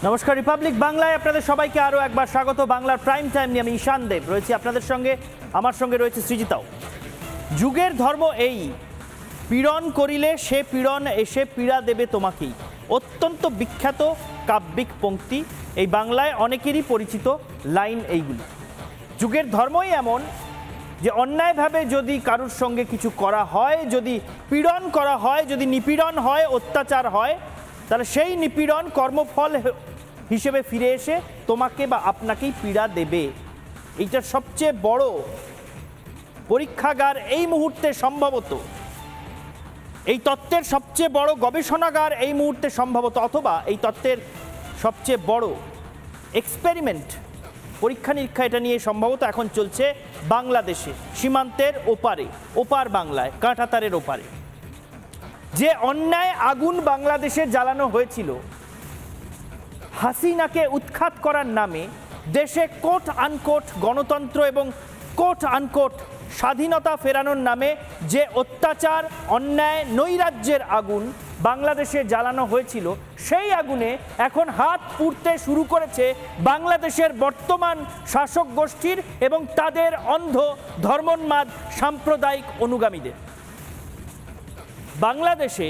নমস্কার, রিপাবলিক বাংলায় আপনাদের সবাইকে আরও একবার স্বাগত। বাংলার প্রাইম টাইম নিয়ে আমি ঈশান দেব রয়েছি আপনাদের সঙ্গে। আমার সঙ্গে রয়েছে সৃজিতাও। যুগের ধর্ম এই, পীড়ন করিলে সে পীড়ন এসে পীড়া দেবে তোমাকেই। অত্যন্ত বিখ্যাত কাব্যিক পংক্তি, এই বাংলায় অনেকেরই পরিচিত লাইন এইগুলি। যুগের ধর্মই এমন যে অন্যায়ভাবে যদি কারুর সঙ্গে কিছু করা হয়, যদি পীড়ন করা হয়, যদি নিপীড়ন হয়, অত্যাচার হয়, তাহলে সেই নিপীড়ন কর্মফল হিসেবে ফিরে এসে তোমাকে বা আপনাকেই পীড়া দেবে। এইটার সবচেয়ে বড় পরীক্ষাগার এই মুহূর্তে সম্ভবত, এই তত্ত্বের সবচেয়ে বড় গবেষণাগার এই মুহূর্তে সম্ভবত, অথবা এই তত্ত্বের সবচেয়ে বড় এক্সপেরিমেন্ট, পরীক্ষা নিরীক্ষা এটা নিয়ে সম্ভবত এখন চলছে বাংলাদেশে, সীমান্তের ওপারে, ওপার বাংলায়, কাঁটাতারের ওপারে। যে অন্যায় আগুন বাংলাদেশে জ্বালানো হয়েছিল হাসিনাকে উৎখাত করার নামে, দেশে কোট আনকোট গণতন্ত্র এবং কোট আনকোট স্বাধীনতা ফেরানোর নামে যে অত্যাচার, অন্যায়, নৈরাজ্যের আগুন বাংলাদেশে জ্বালানো হয়েছিল, সেই আগুনে এখন হাত পুড়তে শুরু করেছে বাংলাদেশের বর্তমান শাসক গোষ্ঠীর এবং তাদের অন্ধ ধর্মোন্মাদ সাম্প্রদায়িক অনুগামীদের। বাংলাদেশে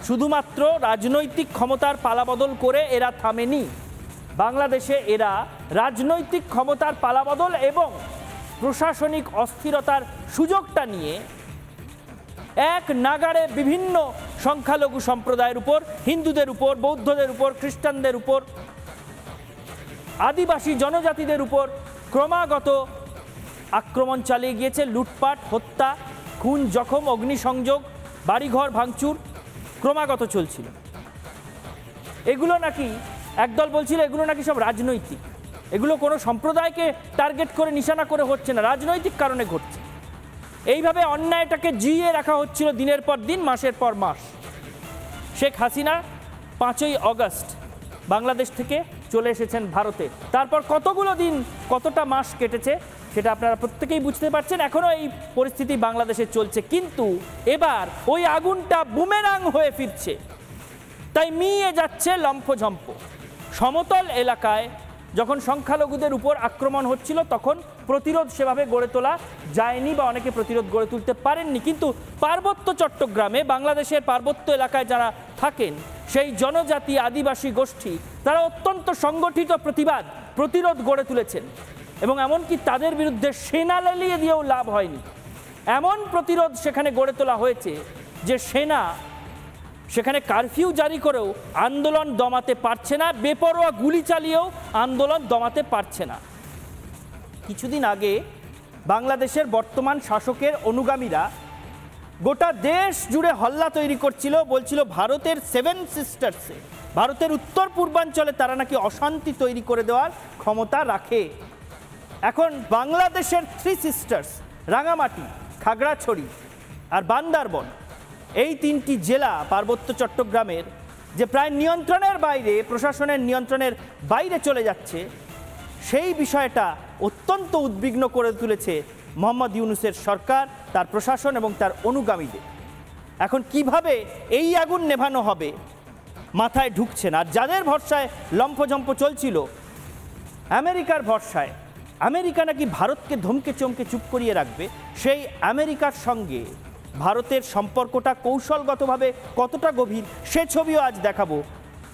শুধুমাত্র রাজনৈতিক ক্ষমতার পালাবদল করে এরা থামেনি। বাংলাদেশে এরা রাজনৈতিক ক্ষমতার পালাবদল এবং প্রশাসনিক অস্থিরতার সুযোগটা নিয়ে এক নাগাড়ে বিভিন্ন সংখ্যালঘু সম্প্রদায়ের উপর, হিন্দুদের উপর, বৌদ্ধদের উপর, খ্রিস্টানদের উপর, আদিবাসী জনজাতিদের উপর ক্রমাগত আক্রমণ চালিয়ে গিয়েছে। লুটপাট, হত্যা, খুন, জখম, অগ্নিসংযোগ, বাড়িঘর ভাঙচুর ক্রমাগত চলছিল। এগুলো নাকি একদল বলছিল এগুলো নাকি সব রাজনৈতিক, এগুলো কোনো সম্প্রদায়কে টার্গেট করে নিশানা করে হচ্ছে না, রাজনৈতিক কারণে ঘটছে। এইভাবে অন্যায়টাকে জিইয়ে রাখা হচ্ছিল দিনের পর দিন, মাসের পর মাস। শেখ হাসিনা 5ই অগস্ট বাংলাদেশ থেকে চলে এসেছেন ভারতে। তারপর কতগুলো দিন, কতটা মাস কেটেছে সেটা আপনারা প্রত্যেকেই বুঝতে পারছেন। এখনও এই পরিস্থিতি বাংলাদেশে চলছে, কিন্তু এবার ওই আগুনটা বুমেরাং হয়ে ফিরছে, তাই মিয়ে যাচ্ছে লম্ফঝম্প। সমতল এলাকায় যখন সংখ্যালঘুদের উপর আক্রমণ হচ্ছিল তখন প্রতিরোধ সেভাবে গড়ে তোলা যায়নি বা অনেকে প্রতিরোধ গড়ে তুলতে পারেননি, কিন্তু পার্বত্য চট্টগ্রামে, বাংলাদেশের পার্বত্য এলাকায় যারা থাকেন সেই জনজাতি আদিবাসী গোষ্ঠী, তারা অত্যন্ত সংগঠিত প্রতিরোধ গড়ে তুলেছেন এবং এমনকি তাদের বিরুদ্ধে সেনা লেলিয়ে দিয়েও লাভ হয়নি। এমন প্রতিরোধ সেখানে গড়ে তোলা হয়েছে যে সেনা সেখানে কারফিউ জারি করেও আন্দোলন দমাতে পারছে না, বেপরোয়া গুলি চালিয়েও আন্দোলন দমাতে পারছে না। কিছুদিন আগে বাংলাদেশের বর্তমান শাসকের অনুগামীরা গোটা দেশ জুড়ে হল্লা তৈরি করছিল, বলছিল ভারতের 7 সিস্টার্সে, ভারতের উত্তর পূর্বাঞ্চলে তারা নাকি অশান্তি তৈরি করে দেওয়ার ক্ষমতা রাখে। এখন বাংলাদেশের 3 সিস্টার্স, রাঙামাটি, খাগড়াছড়ি আর বান্দারবন, এই 3টি জেলা পার্বত্য চট্টগ্রামের যে প্রায় নিয়ন্ত্রণের বাইরে, প্রশাসনের নিয়ন্ত্রণের বাইরে চলে যাচ্ছে, সেই বিষয়টা অত্যন্ত উদ্বিগ্ন করে তুলেছে মোহাম্মদ ইউনূসের সরকার, তার প্রশাসন এবং তার অনুগামীদের। এখন কিভাবে এই আগুন নেভানো হবে মাথায় ঢুকছে না। আর যাদের ভরসায় লম্ফঝম্প চলছিল, আমেরিকার ভরসায়, আমেরিকা নাকি ভারতকে ধমকে চমকে চুপ করিয়ে রাখবে, সেই আমেরিকার সঙ্গে ভারতের সম্পর্কটা কৌশলগতভাবে কতটা গভীর সে ছবিও আজ দেখাবো।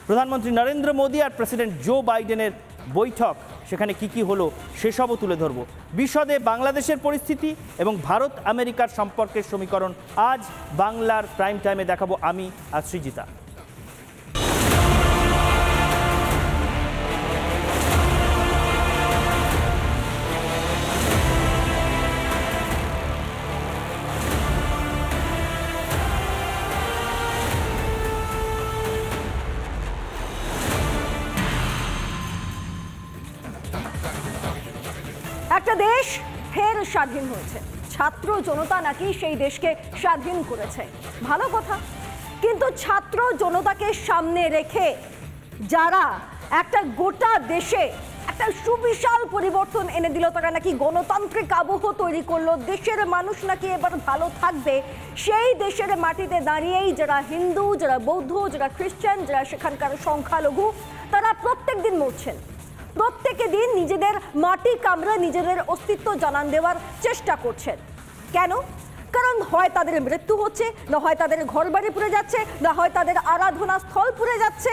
প্রধানমন্ত্রী নরেন্দ্র মোদী আর প্রেসিডেন্ট জো বাইডেনের বৈঠক, সেখানে কি কি হলো সেসবও তুলে ধরব। বিশদে বাংলাদেশের পরিস্থিতি এবং ভারত আমেরিকার সম্পর্কের সমীকরণ আজ বাংলার প্রাইম টাইমে দেখাবো আমি আর সৃজিতা। একটা দেশ ফের স্বাধীন হয়েছে, ছাত্র জনতা নাকি সেই দেশকে স্বাধীন করেছে, ভালো কথা। কিন্তু ছাত্র জনতাকে সামনে রেখে যারা একটা গোটা দেশে একটা সুবিশাল পরিবর্তন এনে দিল, তারা নাকি গণতান্ত্রিক আবহ তৈরি করলো, দেশের মানুষ নাকি এবার ভালো থাকবে, সেই দেশের মাটিতে দাঁড়িয়েই যারা হিন্দু, যারা বৌদ্ধ, যারা খ্রিস্টান, যারা সেখানকার সংখ্যালঘু, তারা প্রত্যেক দিন মরছেন, প্রত্যেকে দিন নিজেদের মাটি কামড়ে নিজেদের অস্তিত্ব জানান দেওয়ার চেষ্টা করছেন। কেন? কারণ হয় তাদের মৃত্যু হচ্ছে, না হয় তাদের ঘরবাড়ি পুড়ে যাচ্ছে, না হয় তাদের আরাধনা স্থল পুড়ে যাচ্ছে।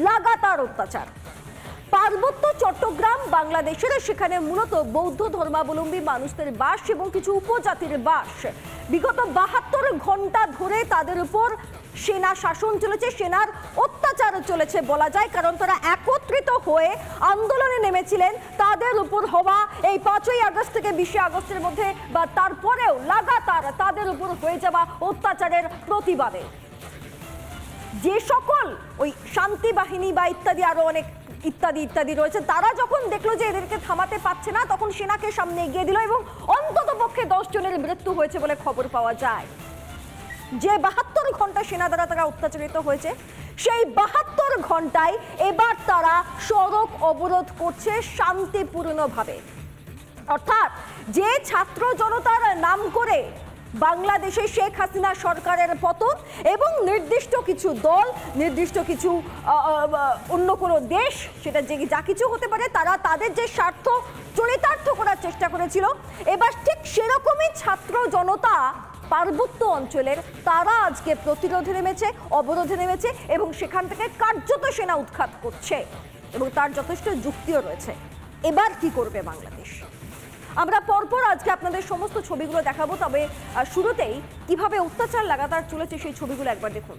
লাগাতার অত্যাচার। পার্বত্য চট্টগ্রাম বাংলাদেশের, সেখানে মূলত বৌদ্ধ ধর্মাবলম্বী মানুষদের বাস এবং কিছু উপজাতির বাস। বিগত ৭২ ঘন্টা ধরে তাদের উপর সেনা শাসন চলেছে, সেনার অত্যাচার চলেছে বলা যায়, কারণ তারা একত্রিত হয়ে আন্দোলনে নেমেছিলেন তাদের উপর হওয়া এই ৫ই আগস্ট থেকে ২০ আগস্টের মধ্যে বা তারপরেও লাগাতার তাদের উপর হয়ে যাওয়া অত্যাচারের প্রতিবাদে। যে সকল ওই শান্তি বাহিনী বা ইত্যাদি আরো অনেক ইত্যাদি রয়েছে, তারা যখন দেখলো যে এদেরকে থামাতে পারছে না, তখন সেনাকে সামনে এগিয়ে দিল এবং অন্তত পক্ষে ১০ জনের মৃত্যু হয়েছে বলে খবর পাওয়া যায়। যে ৭২ ঘন্টা সেনা দ্বারা তারা অত্যাচারিত হয়েছে, সেই ৭২ ঘন্টায় এবার তারা সড়ক অবরোধ করছে শান্তিপূর্ণভাবে। অর্থাৎ যে ছাত্র জনতার নাম করে বাংলাদেশে শেখ হাসিনা সরকারের পতন এবং নির্দিষ্ট কিছু দল, নির্দিষ্ট কিছু অন্য কোনো দেশ, সেটা যে যা কিছু হতে পারে, তারা তাদের যে স্বার্থ চরিতার্থ করার চেষ্টা করেছিল, এবার ঠিক সেরকমই ছাত্র জনতা পার্বত্য অঞ্চলের তারা আজকে প্রতিরোধে নেমেছে, অবরোধে নেমেছে এবং সেখান থেকে কার্যত সেনা উৎখাত করছে এবং তার যথেষ্ট যুক্তিও রয়েছে। এবার কি করবে বাংলাদেশ? আমরা পরপর আজকে আপনাদের সমস্ত ছবিগুলো দেখাবো, তবে শুরুতেই কিভাবে অত্যাচার লাগাতার চলেছে সেই ছবিগুলো একবার দেখুন।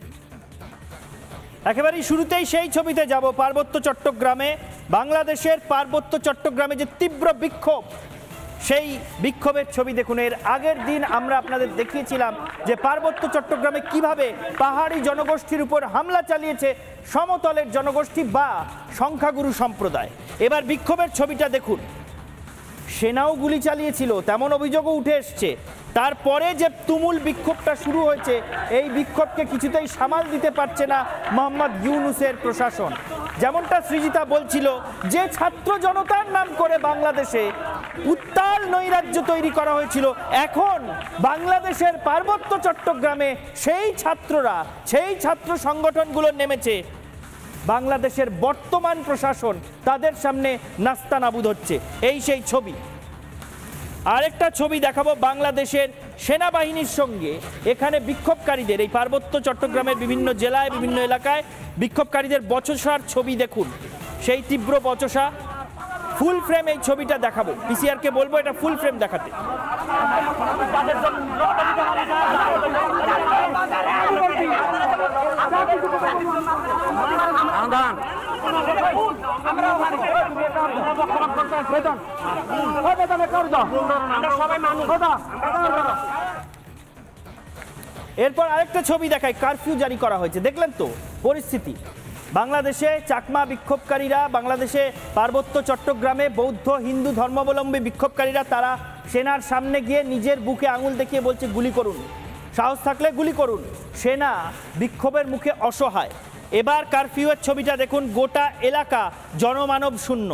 একেবারেই শুরুতেই সেই ছবিতে যাব, পার্বত্য চট্টগ্রামে। বাংলাদেশের পার্বত্য চট্টগ্রামে যে তীব্র বিক্ষোভ, সেই বিক্ষোভের ছবি দেখুন। এর আগের দিন আমরা আপনাদের দেখিয়েছিলাম যে পার্বত্য চট্টগ্রামে কিভাবে পাহাড়ি জনগোষ্ঠীর উপর হামলা চালিয়েছে সমতলের জনগোষ্ঠী বা সংখ্যাগুরু সম্প্রদায়। এবার বিক্ষোভের ছবিটা দেখুন। সেনাও গুলি চালিয়েছিল, তেমন অভিযোগও উঠে এসছে। তারপরে যে তুমুল বিক্ষোভটা শুরু হয়েছে, এই বিক্ষোভকে কিছুতেই সামাল দিতে পারছে না মোহাম্মদ ইউনূসের প্রশাসন। যেমনটা সৃজিতা বলছিল, যে ছাত্র জনতার নাম করে বাংলাদেশে উত্তাল নৈরাজ্য তৈরি করা হয়েছিল, এখন বাংলাদেশের পার্বত্য চট্টগ্রামে সেই ছাত্ররা, সেই ছাত্র সংগঠনগুলো নেমেছে। বাংলাদেশের বর্তমান প্রশাসন তাদের সামনে নাস্তানাবুদ হচ্ছে। এই সেই ছবি। আরেকটা ছবি দেখাবো বাংলাদেশের সেনাবাহিনীর সঙ্গে এখানে বিক্ষোভকারীদের, এই পার্বত্য চট্টগ্রামের বিভিন্ন জেলায়, বিভিন্ন এলাকায় বিক্ষোভকারীদের বচসার ছবি দেখুন। সেই তীব্র বচসা, ফুল ফ্রেম এই ছবিটা দেখাবো। পিসিআরকে বলবো এটা ফুল ফ্রেম দেখাতে। এরপর আরেকটা ছবি দেখায়, কারফিউ জারি করা হয়েছে। দেখলেন তো পরিস্থিতি। বাংলাদেশে চাকমা বিক্ষোভকারীরা, বাংলাদেশে পার্বত্য চট্টগ্রামে বৌদ্ধ হিন্দু ধর্মাবলম্বী বিক্ষোভকারীরা, তারা সেনার সামনে গিয়ে নিজের বুকে আঙুল দেখিয়ে বলছে গুলি করুন, সাহস থাকলে গুলি করুন। সেনা বিক্ষোভের মুখে অসহায়। এবার কারফিউয়ের ছবিটা দেখুন। গোটা এলাকা জনমানব শূন্য,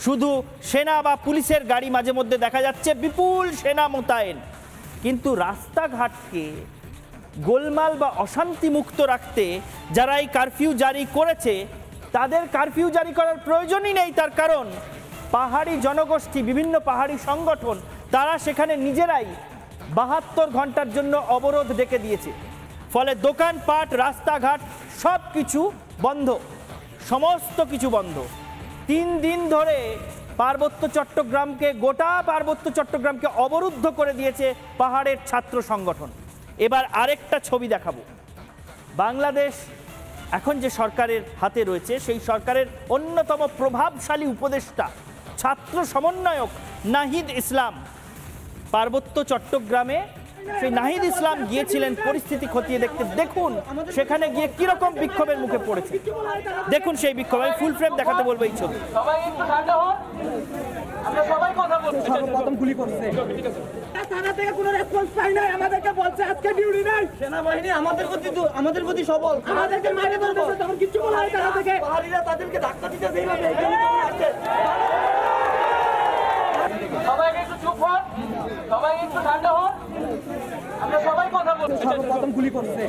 শুধু সেনা বা পুলিশের গাড়ি মাঝে মধ্যে দেখা যাচ্ছে, বিপুল সেনা মোতায়েন। কিন্তু রাস্তাঘাটকে গোলমাল বা অশান্তি মুক্ত রাখতে যারা এই কারফিউ জারি করেছে, তাদের কারফিউ জারি করার প্রয়োজনই নেই। তার কারণ পাহাড়ি জনগোষ্ঠী, বিভিন্ন পাহাড়ি সংগঠন, তারা সেখানে নিজেরাই ৭২ ঘন্টার জন্য অবরোধ ডেকে দিয়েছে। ফলে দোকানপাট, রাস্তাঘাট সব কিছু বন্ধ, সমস্ত কিছু বন্ধ। ৩ দিন ধরে পার্বত্য চট্টগ্রামকে, গোটা পার্বত্য চট্টগ্রামকে অবরুদ্ধ করে দিয়েছে পাহাড়ের ছাত্র সংগঠন। এবার আরেকটা ছবি দেখাবো। বাংলাদেশ এখন যে সরকারের হাতে রয়েছে, সেই সরকারের অন্যতম প্রভাবশালী উপদেষ্টা, ছাত্র সমন্বয়ক নাহিদ ইসলাম পার্বত্য চট্টগ্রামে, সেই নাহিদ ইসলাম গিয়েছিলেন পরিস্থিতি খতিয়ে দেখতে। দেখুন সেখানে গিয়ে কিরকম বিক্ষোভের মুখে পড়েছে। দেখুন সেই বিক্ষোভ। আমি ফুল ফ্রেম দেখাতে বলবো এই ছবি। সর্বপ্রথম গুলি করছে, থানা থেকে কোনো রেসপন্স পাই নাই, আমাদেরকে বলছে আজকে ডিউটি নাই। সেনাবাহিনী আমাদের প্রতি সবল, আমাদেরকে মাইনে ধরতেছে, তখন কিছু বলা হয় থানা থেকে। পাহাড়িরা তাদেরকে ধাক্কা দিতেছে এইভাবে। সবাই একটু চুপ হন, সবাই একটু ঠান্ডা হন, আমরা সবাই কথা বলবো। সর্বপ্রথম গুলি করছে।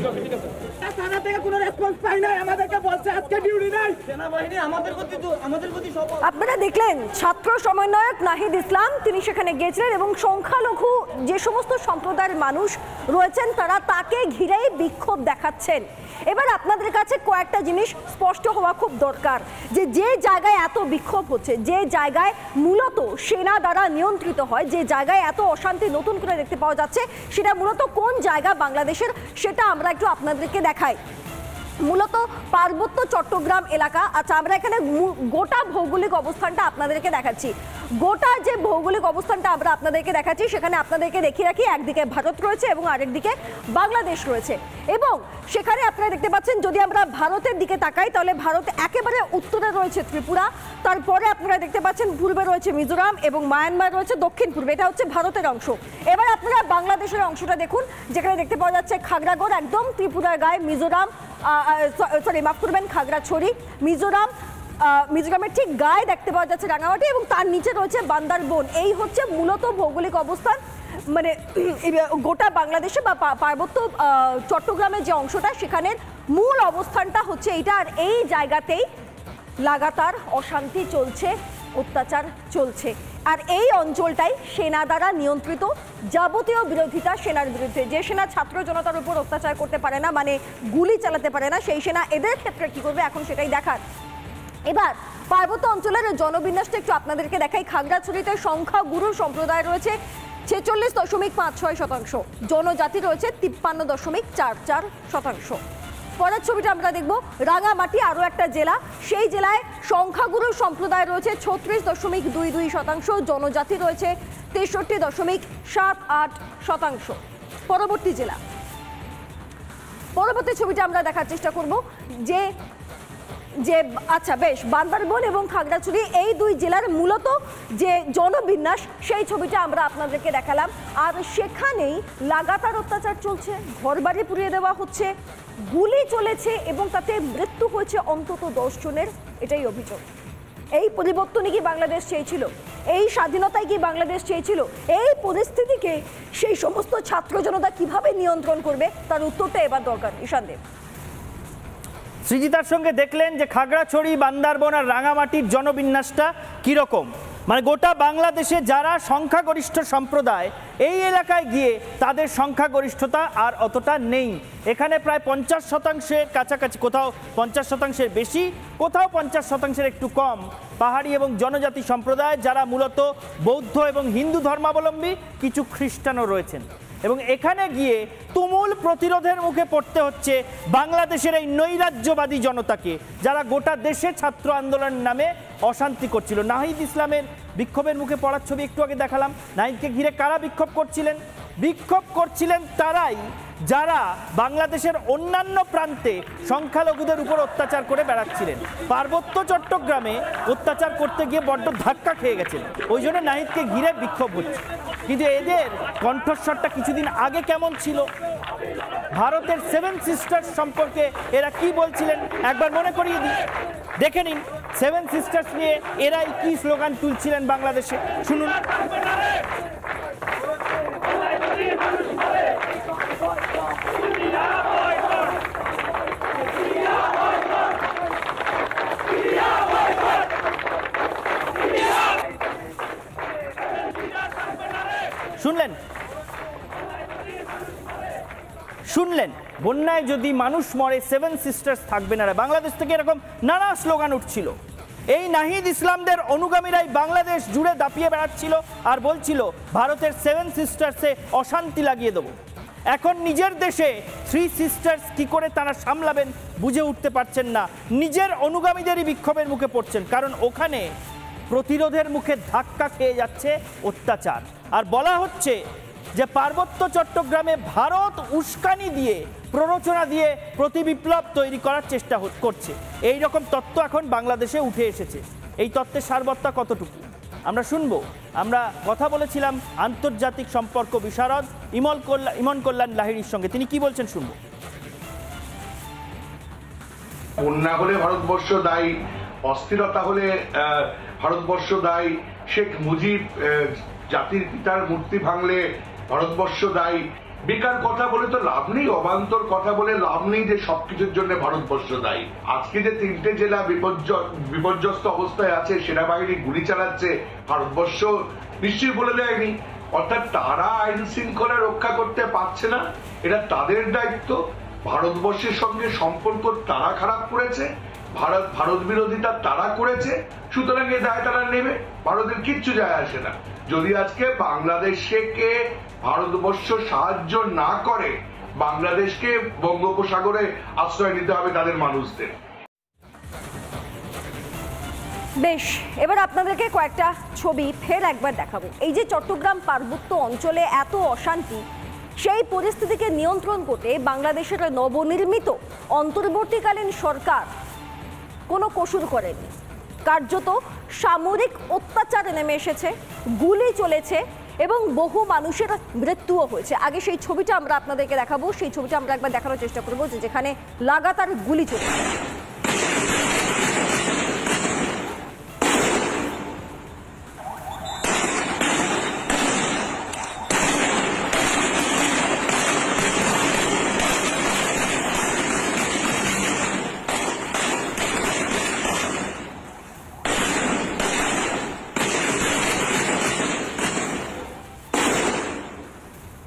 থানা থেকে কোনো রেসপন্স পাই নাই, আমাদেরকে বলছে আজকে ডিউটি নাই। সেনাবাহিনী আমাদের প্রতি সবল। আপনারা দেখলেন ছাত্র সমন্বয়ক নাহিদ ইসলাম, তিনি সেখানে গিয়েছিলেন এবং সংখ্যালঘু যে সমস্ত সম্প্রদায়ের মানুষ রয়েছেন তারা তাকে ঘিরেই বিক্ষোভ দেখাচ্ছেন। এবার আপনাদের কাছে কয়েকটা জিনিস স্পষ্ট হওয়া খুব দরকার, যে জায়গায় এত বিক্ষোভ হচ্ছে, যে জায়গায় মূলত সেনা দ্বারা নিয়ন্ত্রিত হয়, যে জায়গায় এত অশান্তি নতুন করে দেখতে পাওয়া যাচ্ছে, সেটা মূলত কোন জায়গা বাংলাদেশের সেটা আমরা একটু আপনাদেরকে দেখাই। মূলত পার্বত্য চট্টগ্রাম এলাকা। আচ্ছা, আমরা এখানে গোটা ভৌগোলিক অবস্থানটা আপনাদেরকে দেখাচ্ছি। গোটা যে ভৌগোলিক অবস্থানটা আমরা আপনাদেরকে দেখাচ্ছি সেখানে আপনাদেরকে দেখিয়ে রাখি, একদিকে ভারত রয়েছে এবং আরেকদিকে বাংলাদেশ রয়েছে। এবং সেখানে আপনারা দেখতে পাচ্ছেন, যদি আমরা ভারতের দিকে তাকাই তাহলে ভারত একেবারে উত্তরে রয়েছে ত্রিপুরা, তারপরে আপনারা দেখতে পাচ্ছেন পূর্বে রয়েছে মিজোরাম এবং মায়ানমার রয়েছে দক্ষিণ পূর্বে, এটা হচ্ছে ভারতের অংশ। এবার আপনারা বাংলাদেশের অংশটা দেখুন, যেখানে দেখতে পাওয়া যাচ্ছে খাগড়াগড় একদম ত্রিপুরার গায়ে, মিজোরাম মাফ করবেন খাগড়াছড়ি, মিজোরামের ঠিক গায়ে দেখতে পাওয়া যাচ্ছে রাঙামাটি এবং তার নিচে রয়েছে বান্দারবন। এই হচ্ছে মূলত ভৌগোলিক অবস্থান, মানে গোটা বাংলাদেশে বা পার্বত্য চট্টগ্রামের যে অংশটা সেখানের মূল অবস্থানটা হচ্ছে এইটা। আর এই জায়গাতেই লাগাতার অশান্তি চলছে, অত্যাচার চলছে। আর এই অঞ্চলটাই সেনা দ্বারা নিয়ন্ত্রিত। যাবতীয় বিরোধিতা সেনার বিরুদ্ধে, যে সেনা ছাত্র জনতার উপর অত্যাচার করতে পারে না, মানে গুলি চালাতে পারে না, সেই সেনা এদের ক্ষেত্রে কি করবে এখন সেটাই দেখার। এবার পার্বত্য অঞ্চলের জনবিন্যাসটা একটু আপনাদেরকে দেখাই। খাগড়াছড়িতে সংখ্যাগুরু সম্প্রদায় রয়েছে 46.56%, জনজাতি রয়েছে 53.44%। পরের ছবিটা আমরা দেখব রাঙামাটি, আরও একটা জেলা, সেই জেলায় সংখ্যাগুরু সম্প্রদায় রয়েছে 36.22%, জনজাতি রয়েছে 63.78%। পরবর্তী জেলা, পরবর্তী ছবিটা আমরা দেখার চেষ্টা করব যে আচ্ছা বেশ, বান্দরবন এবং খাগড়াছড়ি এই দুই জেলার মূলত যে জনবিন্যাস সেই ছবিটা আমরা আপনাদেরকে দেখালাম। আর সেখানেই লাগাতার অত্যাচার চলছে, ঘরবাড়ি পুড়িয়ে দেওয়া হচ্ছে, গুলি চলেছে এবং তাতে মৃত্যু হয়েছে অন্তত 10 জনের, এটাই অভিযোগ। এই পরিবর্তনই কি বাংলাদেশ চেয়েছিল? এই স্বাধীনতায় কি বাংলাদেশ চেয়েছিল? এই পরিস্থিতিকে সেই সমস্ত ছাত্র জনতা কিভাবে নিয়ন্ত্রণ করবে তার উত্তরটা এবার দরকার। ঈশান দেব, সৃজিতার সঙ্গে দেখলেন যে খাগড়াছড়ি, বান্দারবন আর রাঙামাটির জনবিন্যাসটা কীরকম। মানে গোটা বাংলাদেশে যারা সংখ্যাগরিষ্ঠ সম্প্রদায়, এই এলাকায় গিয়ে তাদের সংখ্যাগরিষ্ঠতা আর অতটা নেই। এখানে প্রায় 50%-এর কাছাকাছি, কোথাও 50%-এর বেশি, কোথাও 50%-এর একটু কম পাহাড়ি এবং জনজাতি সম্প্রদায়, যারা মূলত বৌদ্ধ এবং হিন্দু ধর্মাবলম্বী, কিছু খ্রিস্টানও রয়েছেন। এবং এখানে গিয়ে তুমুল প্রতিরোধের মুখে পড়তে হচ্ছে বাংলাদেশের এই নৈরাজ্যবাদী জনতাকে, যারা গোটা দেশে ছাত্র আন্দোলনের নামে অশান্তি করছিল। নাহিদ ইসলামের বিক্ষোভের মুখে পড়ার ছবি একটু আগে দেখালাম। নাহিদকে ঘিরে কারা বিক্ষোভ করছিলেন? বিক্ষোভ করছিলেন তারাই যারা বাংলাদেশের অন্যান্য প্রান্তে সংখ্যালঘুদের উপর অত্যাচার করে বেড়াচ্ছিলেন। পার্বত্য চট্টগ্রামে অত্যাচার করতে গিয়ে বড্ড ধাক্কা খেয়ে গেছেন, ওই জন্য নাহিদকে ঘিরে বিক্ষোভ হচ্ছে। কিন্তু এদের কণ্ঠস্বরটা কিছুদিন আগে কেমন ছিল? ভারতের 7 সিস্টার্স সম্পর্কে এরা কি বলছিলেন একবার মনে করিয়ে দিই, দেখে নিন। 7 সিস্টার্স নিয়ে এরাই কি স্লোগান তুলছিলেন বাংলাদেশে, শুনুন। শুনলেন বন্যায় যদি মানুষ মরে 7 সিস্টার্স থাকবে না। বাংলাদেশ থেকে এরকম নানা স্লোগান উঠছিল। এই নাহিদ ইসলামদের অনুগামীরাই বাংলাদেশ জুড়ে দাপিয়ে বেড়াচ্ছিল আর বলছিল ভারতের 7 সিস্টার্সে অশান্তি লাগিয়ে দেবো। এখন নিজের দেশে 3 সিস্টার্স কি করে তারা সামলাবেন বুঝে উঠতে পারছেন না, নিজের অনুগামীদেরই বিক্ষোভের মুখে পড়ছেন, কারণ ওখানে প্রতিরোধের মুখে ধাক্কা খেয়ে যাচ্ছে অত্যাচার। আর বলা হচ্ছে যে পার্বত্য চট্টগ্রামে ভারত উস্কানি দিয়ে, প্ররোচনা দিয়ে প্রতিবিপ্লব তৈরি করার চেষ্টা করছে, এই রকম তত্ত্ব এখন বাংলাদেশে উঠে এসেছে। এই তত্ত্বের সারবত্তা কতটুকু আমরা শুনবো। আমরা কথা বলেছিলাম আন্তর্জাতিক সম্পর্ক বিশারদ ইমন কল্যাণ লাহিড়ীর সঙ্গে, তিনি কি বলছেন শুনবো। বন্যা হলে ভারতবর্ষ দায়ী, অস্থিরতা হলে ভারতবর্ষ দায়ী, শেখ মুজিব জাতির পিতার মূর্তি ভাঙলে ভারতবর্ষ দায়ী, বেকার কথা বলে তো লাভ নেই, অবান্তর কথা বলে লাভ নেই যে সবকিছুর জন্য ভারতবর্ষ দায়ী। আজকে যে 3টে জেলা বিপর্যস্ত অবস্থায় আছে, সেনাবাহিনী গুলি চালাচ্ছে, ভারতবর্ষ নিশ্চয়ই বলে দেয়নি। অর্থাৎ তারা আইন শৃঙ্খলা রক্ষা করতে পারছে না, এটা তাদের দায়িত্ব। ভারতবর্ষের সঙ্গে সম্পর্ক তারা খারাপ করেছে, ভারত বিরোধিতা তারা করেছে, সুতরাং এ দায় তারা নেবে। ভারতের কিচ্ছু যায় আসে না। যদি আজকে বাংলাদেশকে ভারতবর্ষ সাহায্য না করে, বাংলাদেশকে বঙ্গোপসাগরে আশ্রয় নিতে হবে তাদের মানুষদের। বেশ, এবার আপনাদেরকে কয়েকটা ছবি ফের একবার দেখাবো। এই যে চট্টগ্রাম পার্বত্য অঞ্চলে এত অশান্তি, সেই পরিস্থিতিকে নিয়ন্ত্রণ করতে বাংলাদেশের নবনির্মিত অন্তর্বর্তীকালীন সরকার কোনো কসুর করেনি। কার্যত সামরিক অত্যাচারে নেমে এসেছে, গুলি চলেছে এবং বহু মানুষের মৃত্যুও হয়েছে। আগে সেই ছবিটা আমরা আপনাদেরকে দেখাবো, সেই ছবিটা আমরা একবার দেখানোর চেষ্টা করবো, যে যেখানে লাগাতার গুলি চলছে।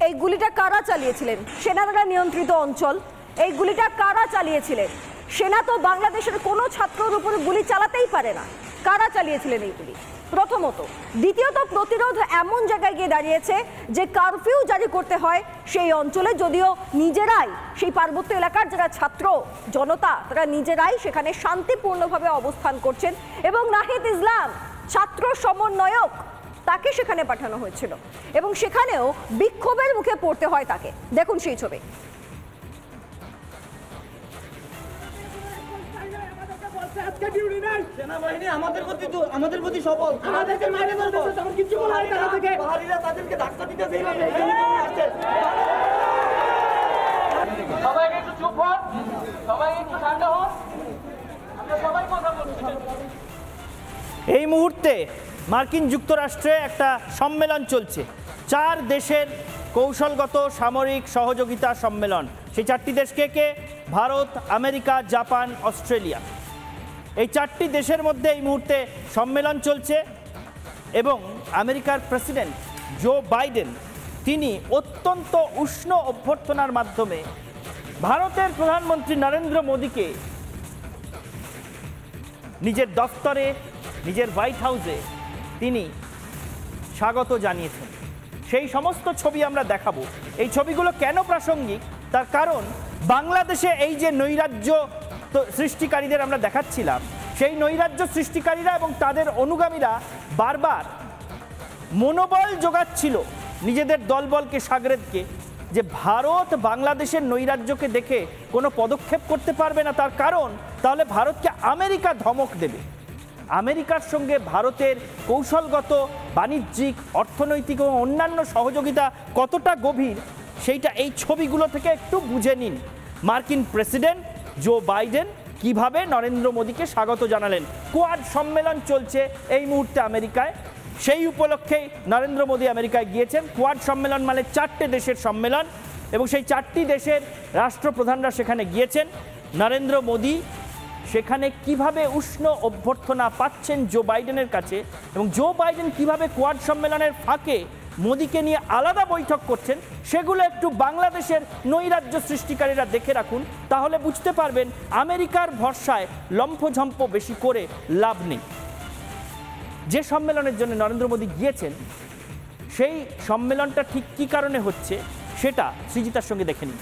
এই গুলিটা কারা চালিয়েছিলেন? সেনারা নিয়ন্ত্রিত অঞ্চল। এই গুলিটা কারা চালিয়েছিলেন? সেনা তো বাংলাদেশের কোনো ছাত্রের উপর গুলি চালাতেই পারে না। কারা চালিয়েছিলেন এই গুলি? প্রথমত। দ্বিতীয়ত, প্রতিরোধ এমন জায়গায় গিয়ে দাঁড়িয়েছে যে কারফিউ জারি করতে হয় সেই অঞ্চলে, যদিও নিজেরাই সেই পার্বত্য এলাকার যারা ছাত্র জনতা তারা নিজেরাই সেখানে শান্তিপূর্ণভাবে অবস্থান করছেন এবং নাহিদ ইসলাম ছাত্র সমন্বয়ক তাকে সেখানে পাঠানো হয়েছিল এবং সেখানেও বিক্ষোভের মুখে পড়তে হয় তাকে। দেখুন সেই ছবি। সেনাবাহিনী আমাদের প্রতি সবল, আমাদেরকে মাইরে ধরতেছে, তখন কিছু বলা হয় তারা থেকে, পাহাড়িরা তাদেরকে ধাক্কা দিতেছে। সবাই একটু চুপ হন, সবাই একটু ঠান্ডা হন, আমরা সবাই কথা বলছি। এই মুহূর্তে মার্কিন যুক্তরাষ্ট্রে একটা সম্মেলন চলছে, 4 দেশের কৌশলগত সামরিক সহযোগিতা সম্মেলন। সেই 4টি দেশ কে? Bharat, America, Japan, Australia. এই 4টি দেশের মধ্যে এই মুহূর্তে সম্মেলন চলছে এবং আমেরিকার প্রেসিডেন্ট জো বাইডেন তিনি অত্যন্ত উষ্ণ অভ্যর্থনার মাধ্যমে ভারতের প্রধানমন্ত্রী নরেন্দ্র মোদীকে নিজের দফতরে, নিজের হোয়াইট হাউসে তিনি স্বাগত জানিয়েছেন। সেই সমস্ত ছবি আমরা দেখাবো। এই ছবিগুলো কেন প্রাসঙ্গিক? তার কারণ বাংলাদেশে এই যে নৈরাজ্য সৃষ্টিকারীদের আমরা দেখাচ্ছিলাম, সেই নৈরাজ্য সৃষ্টিকারীরা এবং তাদের অনুগামীরা বারবার মনোবল যোগাচ্ছিল নিজেদের দলবলকে, সাগরেদকে, যে ভারত বাংলাদেশের নৈরাজ্যকে দেখে কোনো পদক্ষেপ করতে পারবে না। তার কারণ তাহলে ভারতকে আমেরিকা ধমক দেবে। আমেরিকার সঙ্গে ভারতের কৌশলগত, বাণিজ্যিক, অর্থনৈতিক এবং অন্যান্য সহযোগিতা কতটা গভীর সেইটা এই ছবিগুলো থেকে একটু বুঝে নিন। মার্কিন প্রেসিডেন্ট জো বাইডেন কিভাবে নরেন্দ্র মোদীকে স্বাগত জানালেন। কোয়াড সম্মেলন চলছে এই মুহূর্তে আমেরিকায়, সেই উপলক্ষেই নরেন্দ্র মোদী আমেরিকায় গিয়েছেন। কোয়াড সম্মেলন মানে 4টে দেশের সম্মেলন এবং সেই 4টি দেশের রাষ্ট্রপ্রধানরা সেখানে গিয়েছেন। নরেন্দ্র মোদী সেখানে কিভাবে উষ্ণ অভ্যর্থনা পাচ্ছেন জো বাইডেনের কাছে এবং জো বাইডেন কিভাবে কোয়াড সম্মেলনের ফাঁকে মোদীকে নিয়ে আলাদা বৈঠক করছেন, সেগুলো একটু বাংলাদেশের নৈরাজ্য সৃষ্টিকারীরা দেখে রাখুন, তাহলে বুঝতে পারবেন আমেরিকার ভরসায় লম্ফঝম্প বেশি করে লাভ নেই। যে সম্মেলনের জন্য নরেন্দ্র মোদী গিয়েছেন সেই সম্মেলনটা ঠিক কী কারণে হচ্ছে সেটা সৃজিতার সঙ্গে দেখে নিন।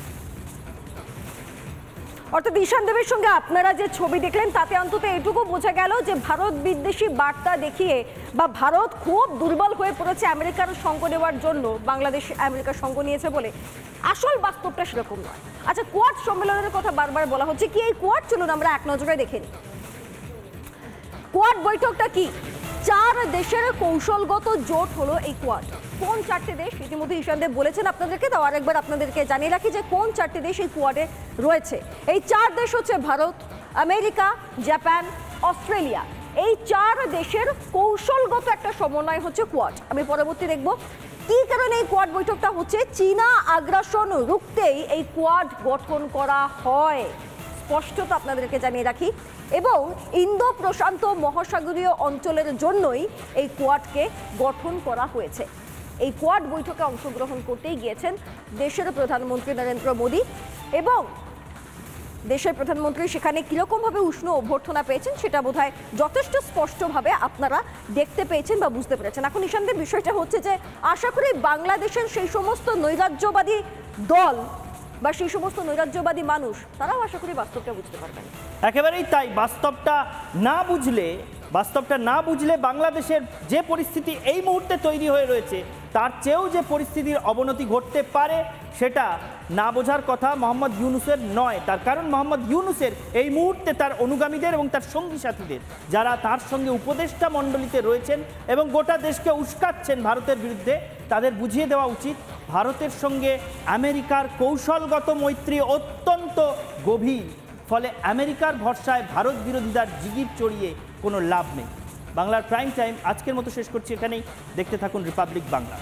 অর্থাৎ ঈশান দেবের সঙ্গে আপনারা যে ছবি দেখলেন তাতে অন্তত এটুকু বোঝা গেল যে ভারত বিদ্বেষী বার্তা দেখিয়ে বা ভারত খুব দুর্বল হয়ে পড়েছে আমেরিকার সঙ্গ নেওয়ার জন্য, বাংলাদেশ আমেরিকার সঙ্গ নিয়েছে বলে। আসল বাস্তবটা সেরকম নয়। আচ্ছা, কোয়াড সম্মেলনের কথা বারবার বলা হচ্ছে, কি এই কোয়াড? চলুন আমরা এক নজরে দেখে নিই। কোয়াড বৈঠকটা কি? 4 দেশের কৌশলগত জোট হলো এই কোয়াড। কোন 4টে দেশ? ইতিমধ্যে ঈশান দেব বলেছেন আপনাদেরকে, তো আরেকবার আপনাদেরকে জানিয়ে রাখি যে কোন 4টে দেশ এই কোয়াডে রয়েছে। এই 4 দেশ হচ্ছে ভারত, আমেরিকা, জাপান, অস্ট্রেলিয়া। এই 4 দেশের কৌশলগত একটা সমন্বয় হচ্ছে কোয়াড। আমি পরবর্তী দেখব কি কারণে এই কোয়াড বৈঠকটা হচ্ছে? চীনা আগ্রাসন রুখতেই এই কোয়াড গঠন করা হয়, স্পষ্টত আপনাদেরকে জানিয়ে রাখি। এবং ইন্দো প্রশান্ত মহাসাগরীয় অঞ্চলের জন্যই এই কোয়াডকে গঠন করা হয়েছে। এই কোয়াড বৈঠকে অংশগ্রহণ করতেই গিয়েছেন দেশের প্রধানমন্ত্রী নরেন্দ্র মোদী, এবং দেশের প্রধানমন্ত্রী সেখানে কীরকমভাবে উষ্ণ অভ্যর্থনা পেয়েছেন সেটা বোধহয় যথেষ্ট স্পষ্টভাবে আপনারা দেখতে পেয়েছেন বা বুঝতে পেরেছেন। এখন নিঃসন্দেহে বিষয়টা হচ্ছে যে আশা করি বাংলাদেশের সেই সমস্ত নৈরাজ্যবাদী দল বা সেই সমস্ত নৈরাজ্যবাদী মানুষ তারাও আশা করি বাস্তবটা বুঝতে পারবেন। একেবারেই তাই। বাস্তবটা না বুঝলে বাংলাদেশের যে পরিস্থিতি এই মুহূর্তে তৈরি হয়ে রয়েছে তার চেয়েও যে পরিস্থিতির অবনতি ঘটতে পারে সেটা না বোঝার কথা মোহাম্মদ ইউনূসের নয়। তার কারণ মোহাম্মদ ইউনূসের এই মুহূর্তে তার অনুগামীদের এবং তার সঙ্গী সাথীদের যারা তার সঙ্গে উপদেষ্টা মণ্ডলীতে রয়েছেন এবং গোটা দেশকে উস্কাচ্ছেন ভারতের বিরুদ্ধে, তাদের বুঝিয়ে দেওয়া উচিত ভারতের সঙ্গে আমেরিকার কৌশলগত মৈত্রী অত্যন্ত গভীর। ফলে আমেরিকার ভরসায় ভারত বিরোধীদের জিগির চড়িয়ে কোনো লাভ নেই। বাংলার প্রাইম টাইম আজকের মতো শেষ করছি এখানেই। দেখতে থাকুন রিপাবলিক বাংলা।